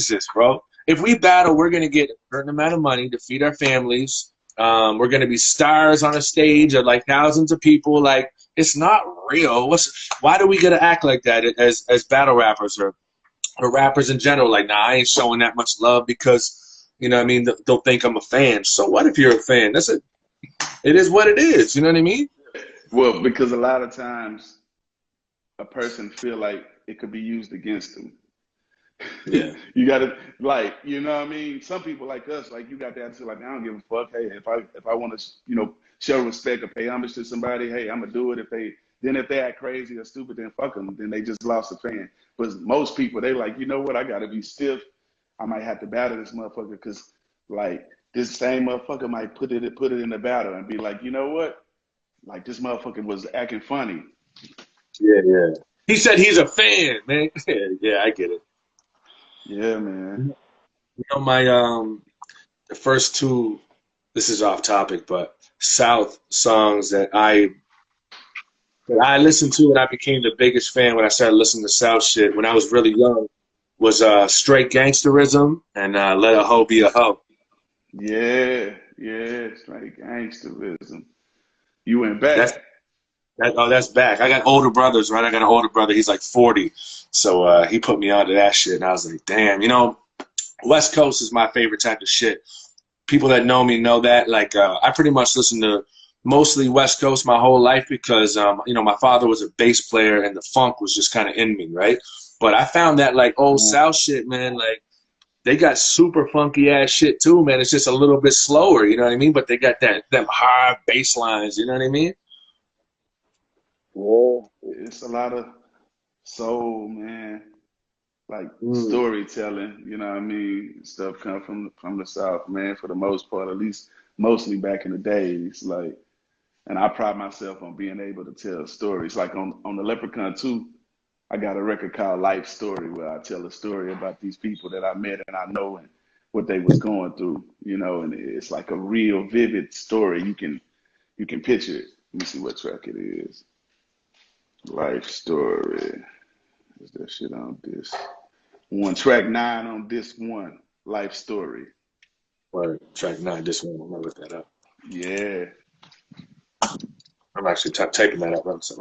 this, bro? If we battle, we're going to get a certain amount of money to feed our families. We're going to be stars on a stage of like thousands of people. Like it's not real. Why do we got to act like that as battle rappers or rappers in general? Like, nah, I ain't showing that much love because You know what I mean? They'll think I'm a fan. So what if you're a fan? It is what it is. You know what I mean? Well, because a lot of times a person feel like it could be used against them. Yeah. You gotta like, you know what I mean? Some people like us, like you got that to like, I don't give a fuck. Hey, if I want to, show respect or pay homage to somebody, hey, I'm gonna do it. If they act crazy or stupid, then fuck them. Then they just lost a fan. But most people, they like, you know what? I gotta be stiff. I might have to battle this motherfucker because like this same motherfucker might put it in the battle and be like, you know what? Like this motherfucker was acting funny. Yeah, yeah. He said he's a fan, man. Yeah, I get it. Yeah, man. You know, my the first two, this is off topic, but South songs that I listened to and I became the biggest fan when I started listening to South shit when I was really young was Straight Gangsterism and Let a Hoe Be a Hoe. Yeah, yeah, straight gangsterism. You went back. That's that's back. I got older brothers, right? I got an older brother. He's like 40, so he put me onto that shit, and I was like, damn, West Coast is my favorite type of shit. People that know me know that. Like, I pretty much listen to mostly West Coast my whole life because, my father was a bass player and the funk was just kind of in me, right? But I found that like old South shit, man, like they got super funky ass shit too, man. It's just a little bit slower, you know what I mean? But they got them high bass lines, you know what I mean? Yeah, it's a lot of soul, man. Like storytelling, you know what I mean? Stuff come from the South, man, for the most part, at least mostly back in the days. Like, and I pride myself on being able to tell stories. Like on the Leprechaun 2, I got a record called Life Story where I tell a story about these people that I met and I know and what they was going through, and it's like a real vivid story. You can picture it. Let me see what track it is. Life Story. Is that shit on this? One track 9 on this one. Life Story. Or track 9, this one. I'm gonna look that up. Yeah. I'm actually typing that up. One sec.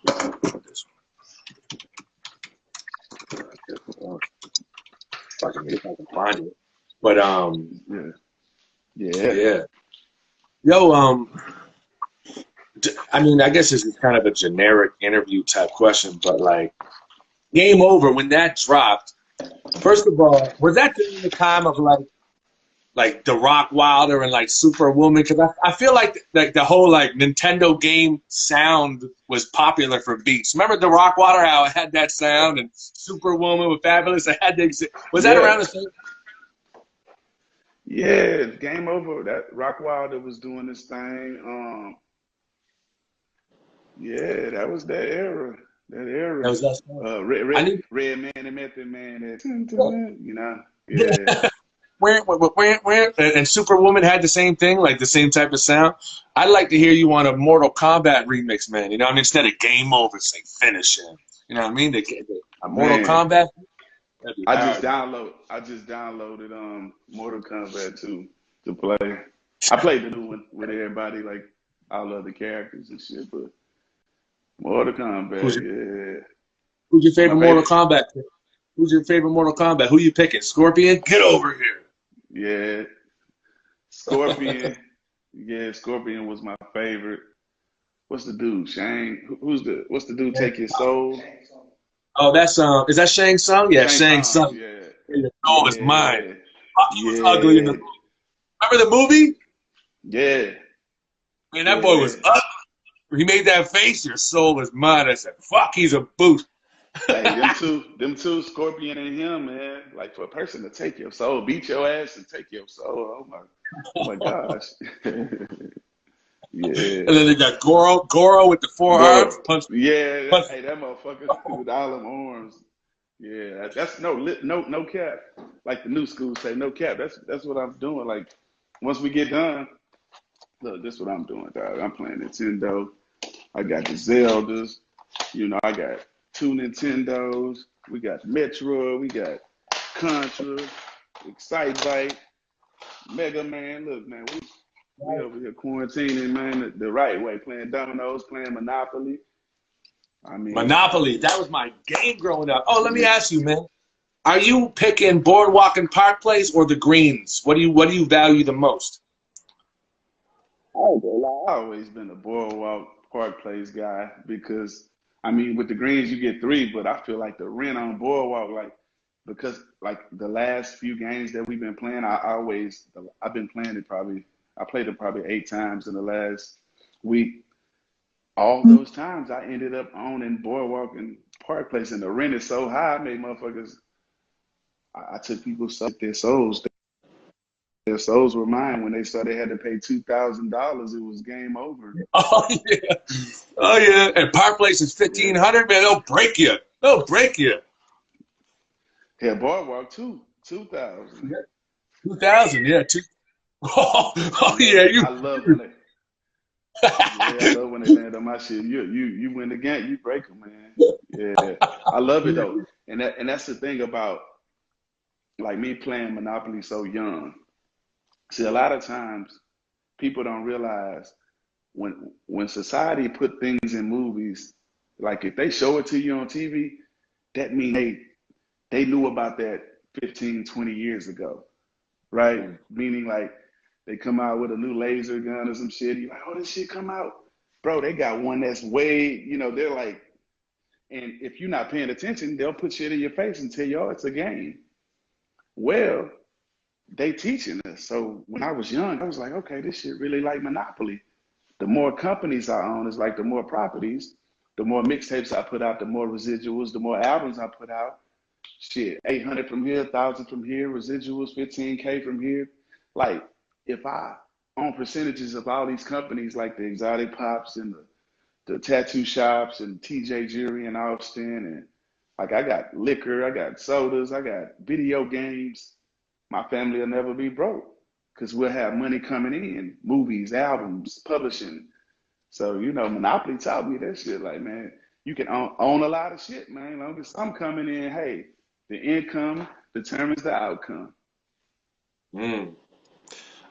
This one. If I can find it. But yeah. Yo, I mean, I guess this is kind of a generic interview type question, but like, Game Over when that dropped. First of all, was that during the time of like the Rock Wilder and like Superwoman? Because I feel like the whole like Nintendo game sound was popular for beats. Remember the Rock Wilder, how it had that sound, and Superwoman with Fabulous? It had the, was that around the same? Yeah, Game Over. That Rock Wilder was doing this thing. Yeah, that was that era. That era. That was that song. Red Man and Method Man. Yeah. And Superwoman had the same thing, like the same type of sound. I'd like to hear you on a Mortal Kombat remix, man. You know what I mean? Instead of Game Over, say finish him. You know what I mean? A Mortal Kombat. I just downloaded Mortal Kombat 2 to play. I played the new one with everybody, like all other characters and shit, but Mortal Kombat, Who's your favorite Mortal Kombat? Who's your favorite Mortal Kombat? Who you picking? Scorpion? Get over here. Yeah. Scorpion. Scorpion was my favorite. What's the dude? Shang? What's the dude take your soul? Oh, that's is that Shang Tsung? Yeah, Shang Tsung. Yeah. Your soul is mine. He was ugly in the movie. Remember the movie? Yeah. Man, that boy was ugly. He made that face, your soul is mine. I said, fuck, he's a boot. Hey, them two, Scorpion and him, man. Like for a person to take your soul, beat your ass and take your soul. Oh my gosh. Yeah. And then they got Goro with the 4 arms. Punch. Yeah. Hey, that motherfucker with all them arms. Yeah, that's no cap. Like the new school say, no cap. That's what I'm doing. Like once we get done, look, this is what I'm doing, dog. I'm playing Nintendo. I got the Zeldas. I got 2 Nintendos. We got Metroid. We got Contra, Excitebike, Mega Man. Look, man, we over here quarantining, man, the right way, playing dominoes, playing Monopoly. I mean, Monopoly. That was my game growing up. Oh, let me ask you, man. Are you picking Boardwalk and Park Place or the greens? What do you value the most? I've always been a Boardwalk Park Place guy because I mean with the greens you get three, but I feel like the rent on Boardwalk, like because like the last few games that we've been playing, I've been playing it probably I played it probably 8 times in the last week. All those times I ended up owning Boardwalk and Park Place, and the rent is so high, I made motherfuckers. I took people their souls. Their souls were mine when they saw they had to pay $2,000. It was game over. Oh yeah, oh yeah. And Park Place is Yeah, 1,500. Man, they'll break you. They'll break you. yeah. Boardwalk too, 2,000. 2,000. Yeah. Oh, I oh love yeah. it. I love when they. Yeah, I love when they land on my shit. You win the game, you break them, man. Yeah, I love it though, and that's the thing about like me playing Monopoly so young. See, a lot of times people don't realize when society put things in movies, like if they show it to you on TV, that means they knew about that 15, 20 years ago, right? Meaning like they come out with a new laser gun or some shit. You're like, oh, this shit come out. Bro, they got one that's way, they're like, and if you're not paying attention, they'll put shit in your face and tell you, oh, it's a game. Well, they teaching us. So when I was young, I was like, okay, this shit really like Monopoly. The more companies I own is like the more properties, the more mixtapes I put out, the more residuals, the more albums I put out. Shit, 800 from here, 1,000 from here, residuals, 15K from here. Like, if I own percentages of all these companies like the Exotic Pops and the tattoo shops and TJ Jewelry in Austin, and like I got liquor, I got sodas, I got video games, my family will never be broke because we'll have money coming in, movies, albums, publishing. So, Monopoly taught me that shit. Like, man, you can own a lot of shit, man. As long as some coming in, hey, the income determines the outcome. Mm.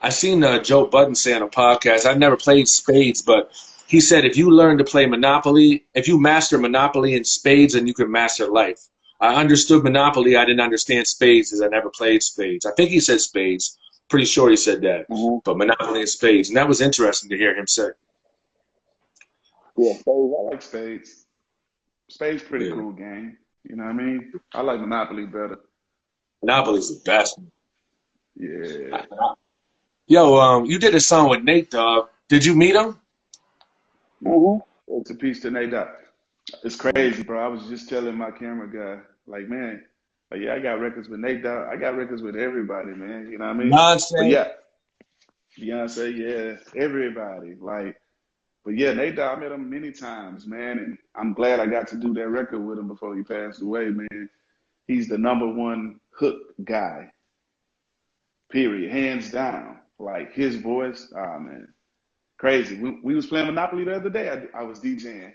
I seen Joe Budden say on a podcast. I've never played spades, but he said if you learn to play Monopoly, if you master Monopoly and spades, then you can master life. I understood Monopoly. I didn't understand spades because I never played spades. I think he said spades. Pretty sure he said that. Mm-hmm. But Monopoly and spades, and that was interesting to hear him say. Yeah, spades. I like spades. Spades pretty Yeah. cool game. You know what I mean? I like Monopoly better. Monopoly's the best. Yeah. Yo, you did a song with Nate Dogg. Did you meet him? Mm-hmm. It's a piece to Nate Dogg. It's crazy, bro. I was just telling my camera guy, like, man, like, yeah, I got records with Nate Dogg. I got records with everybody, man. You know what I mean? But Beyonce. yeah, Beyonce, yeah, everybody. Like, but yeah, Nate Dogg, I met him many times, man, and I'm glad I got to do that record with him before he passed away, man. He's the #1 hook guy, period, hands down. Like his voice, ah man, crazy. We was playing Monopoly the other day. I was DJing.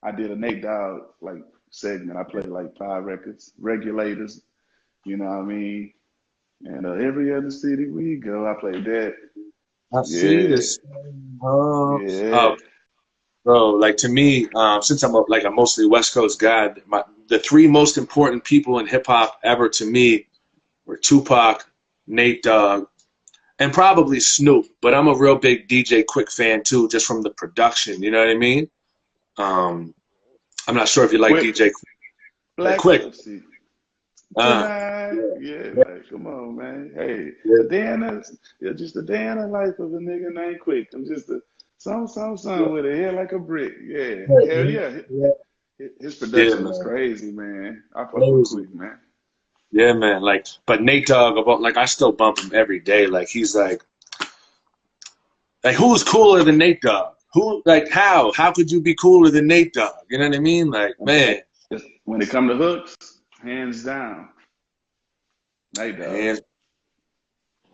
I did a Nate Dogg like segment. I played like 5 records, Regulators, you know what I mean? And every other city we go, I played that. I see Yeah, this. Oh, yeah. bro, like to me, since I'm a mostly West Coast guy, the 3 most important people in hip hop ever to me were Tupac, Nate Dogg, and probably Snoop. But I'm a real big DJ Quick fan too, just from the production. You know what I mean? I'm not sure if you like Quick, DJ Black Quick. Pussy. Uh, Tonight, yeah, like, come on, man. Hey, yeah, a day in the, yeah, just a day in the life of a nigga named Quick. I'm just a some with a head like a brick. Yeah, hell yeah, yeah. yeah, His yeah, production was man. crazy, man. I fuck with Crazy. Quick, man. Yeah, man. Like, but Nate Dogg, I still bump him every day. Like, he's like, who's cooler than Nate Dogg? Who, like, how? How could you be cooler than Nate Dogg? You know what I mean? Like, man. When it come to hooks, hands down, Nate Dogg. Man.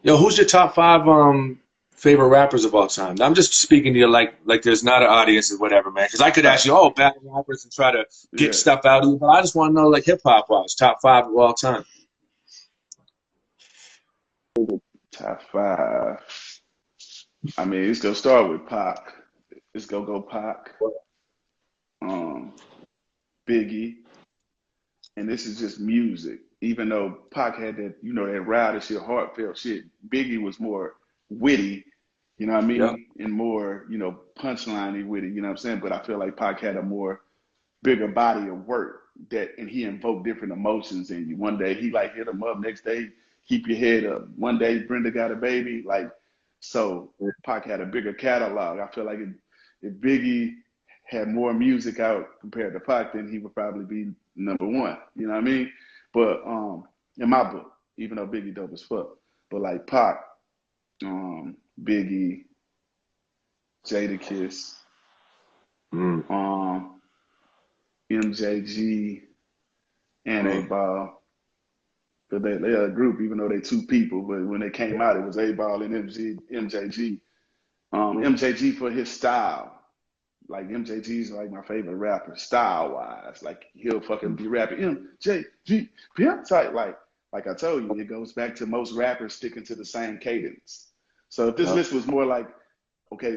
Yo, who's your top 5 favorite rappers of all time? I'm just speaking to you like there's not an audience or whatever, man. Because I could ask you, oh, battle rappers and try to get Yeah, stuff out of you, but I just want to know, like, hip hop wise, top 5 of all time. top 5. I mean, it's gonna start with Pac. It's gonna go Pac, um, Biggie, and this is just music. Even though Pac had that, you know, that rowdy shit, heartfelt shit, Biggie was more witty, you know what I Yeah. mean, and more, you know, punchliney witty, you know what I'm saying. But I feel like Pac had a more bigger body of work that, and he invoked different emotions in you. One day he like hit him up, next day keep your head up. One day Brenda got a baby, like, so Pac had a bigger catalog. I feel like if Biggie had more music out compared to Pac, then he would probably be #1. You know what I mean? But in my book, even though Biggie dope as fuck, but like Pac, Biggie, Jadakiss, MJG, and A-Ball. But they are a group, even though they two people. But when they came out, it was A-Ball and MJG. MJG for his style. Like MJG's like my favorite rapper, style wise. Like he'll fucking be rapping MJG, type. Like I told you, it goes back to most rappers sticking to the same cadence. So if this list was more like, okay,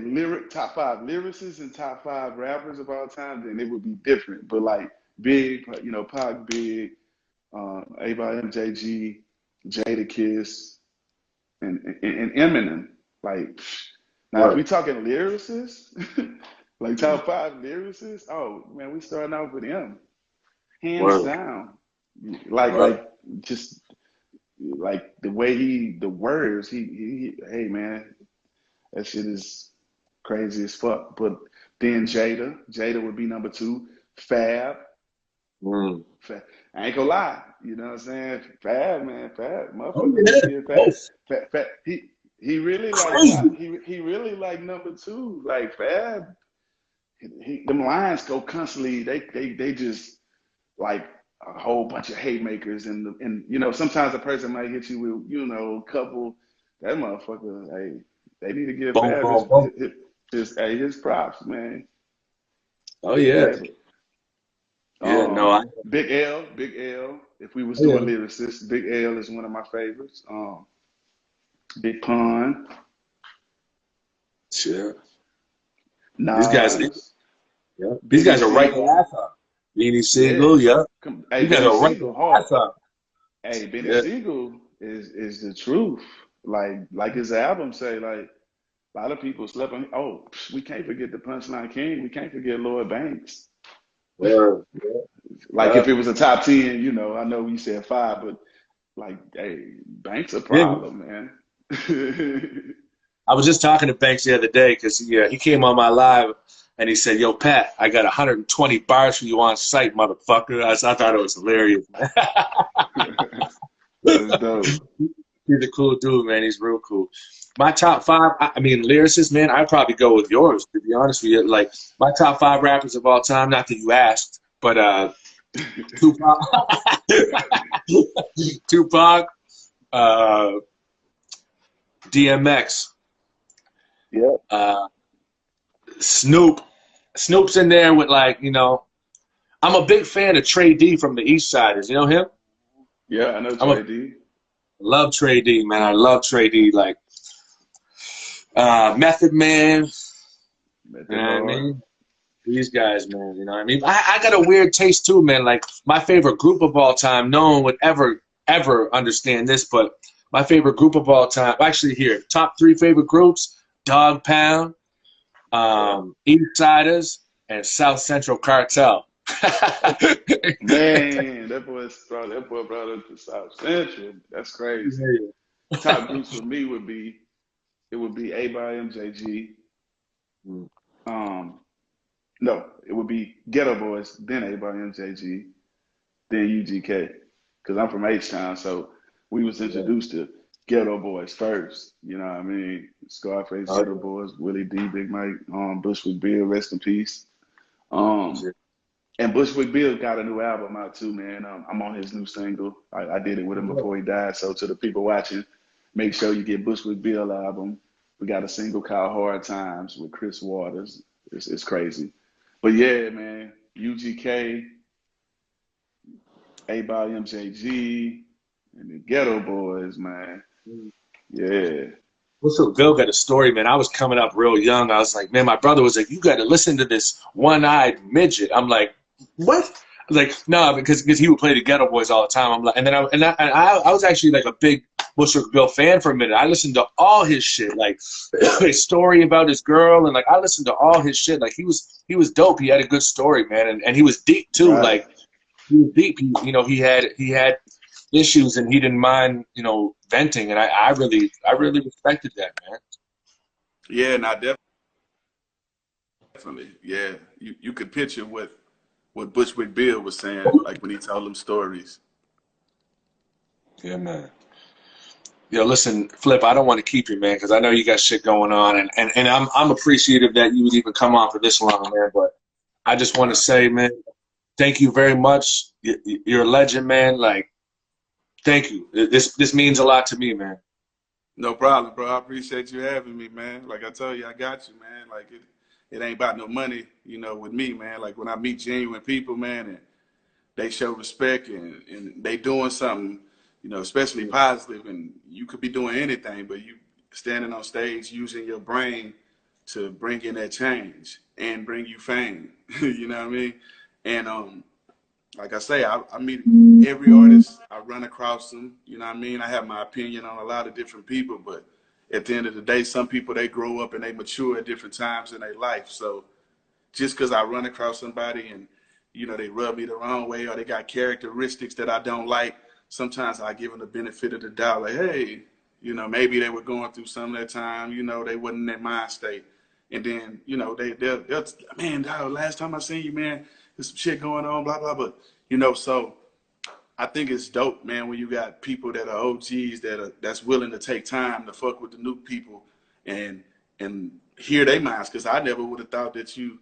top 5 lyricists and top 5 rappers of all time, then it would be different. But like Big, you know, Pac, Big, A-Ball, MJG, Jadakiss, and Eminem. Like now, if we talking lyricists, like top 5 lyricists, oh man, we starting off with him, hands down. Like just like the way the words, he hey man, that shit is crazy as fuck. But then Jada would be #2. Fab. I ain't gonna lie, you know what I'm saying? Fab, motherfucker. Fab. He really like he really like #2. Like Fab, them lines go constantly. They just like a whole bunch of haymakers, and you know, sometimes a person might hit you with, you know, a couple. That motherfucker, hey, they need to give Fab his props, man. Oh yeah. Big L. If we was doing lyricists, Big L is one of my favorites. Big Pun. Sure. Nas. These guys are right ass up. Beanie Siegel, Hey, these guys are right ass up. Hey, Beanie Siegel is the truth. Like his album say, like a lot of people slept on. Oh, we can't forget the Punchline King. We can't forget Lloyd Banks. Like if it was a top 10, you know, I know you said 5, but like, hey, Banks a problem, man. I was just talking to Banks the other day because he came on my live and he said, "Yo, Pat, I got 120 bars for you on site, motherfucker." I thought it was hilarious. That's dope. He's a cool dude, man. He's real cool. My top 5, I mean, lyricists, man, I'd probably go with yours, to be honest with you. Like, my top 5 rappers of all time, not that you asked, but Tupac, DMX, Snoop's in there with, like, you know, I'm a big fan of Trey D from the East Siders. You know him? Yeah, I know Trey D. Love Trey D, man. I love Trey D. Like, Method Man. You know what I mean? These guys, man. You know what I mean? I got a weird taste too, man. Like, my favorite group of all time, no one would ever understand this, but my favorite group of all time, actually here, top 3 favorite groups, Dog Pound, East Siders, and South Central Cartel. Man, that boy brought us to South Central. That's crazy. Yeah. Top groups for me would be A-Ball, MJG. No, it would be Ghetto Boys, then A-Ball, MJG, then UGK. Because I'm from H-Town, so we was introduced to Ghetto Boys first. You know what I mean? Scarface, Ghetto Boys, Willie D, Big Mike, Bushwick Bill, rest in peace. And Bushwick Bill got a new album out too, man. I'm on his new single. I did it with him before he died. So to the people watching, make sure you get Bushwick Bill album. We got a single called Hard Times with Chris Waters. It's crazy. But yeah, man, UGK, A-Ball, MJG, and the Ghetto Boys, man. Yeah. Bushwick Bill got a story, man. I was coming up real young. I was like, man, my brother was like, you got to listen to this one-eyed midget. I'm like, what? Like, no, because he would play the Ghetto Boys all the time. I'm like, and then I was actually like a big Bushwick Bill fan for a minute. I listened to all his shit, like his story about his girl, and like I listened to all his shit. Like he was dope. He had a good story, man, and he was deep too. Right. Like he was deep. He had issues, and he didn't mind venting, and I really respected that, man. Yeah, not definitely. Yeah, you could picture what Bushwick Bill was saying, like when he told them stories. Yeah, man. Yo, listen, Flip, I don't want to keep you, man, because I know you got shit going on, and I'm appreciative that you would even come on for this long, man. But I just want to say, man, thank you very much. You're a legend, man. Like, thank you. This means a lot to me, man. No problem, bro. I appreciate you having me, man. Like I told you, I got you, man. Like it ain't about no money, with me, man. Like when I meet genuine people, man, and they show respect and they doing something, especially positive, and you could be doing anything, but you standing on stage using your brain to bring in that change and bring you fame. You know what I mean? And like I say, I meet every artist, I run across them, you know what I mean? I have my opinion on a lot of different people, but at the end of the day, some people, they grow up and they mature at different times in their life. So just because I run across somebody and, they rub me the wrong way or they got characteristics that I don't like, sometimes I give them the benefit of the doubt. Like, hey, maybe they were going through some of that time, they wasn't in their mind state. And then, they'll man, dog, last time I seen you, man, there's some shit going on, blah, blah, blah. So I think it's dope, man, when you got people that are OGs that's willing to take time to fuck with the new people and hear their minds. Because I never would have thought that you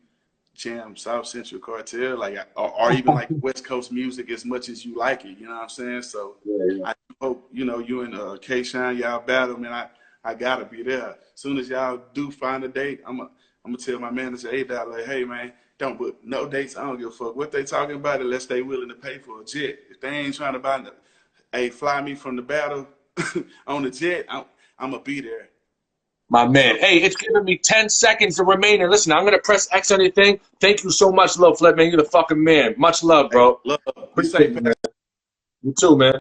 jam South Central Cartel, like, or even like West Coast music as much as you like it. You know what I'm saying? So Yeah. I hope you and K-Shine, y'all battle, man. I gotta be there. As soon as y'all do find a date, I'm gonna tell my manager, like, hey man, don't book no dates. I don't give a fuck what they talking about unless they willing to pay for a jet. If they ain't trying to buy, hey, fly me from the battle on the jet, I'm gonna be there. My man. So, Hey, it's giving me 10 seconds remaining. Listen, I'm going to press X on your thing. Thank you so much, Lil Flip, man. You're the fucking man. Much love, hey, bro. love. Be Appreciate safe, it, man. man. You too, man.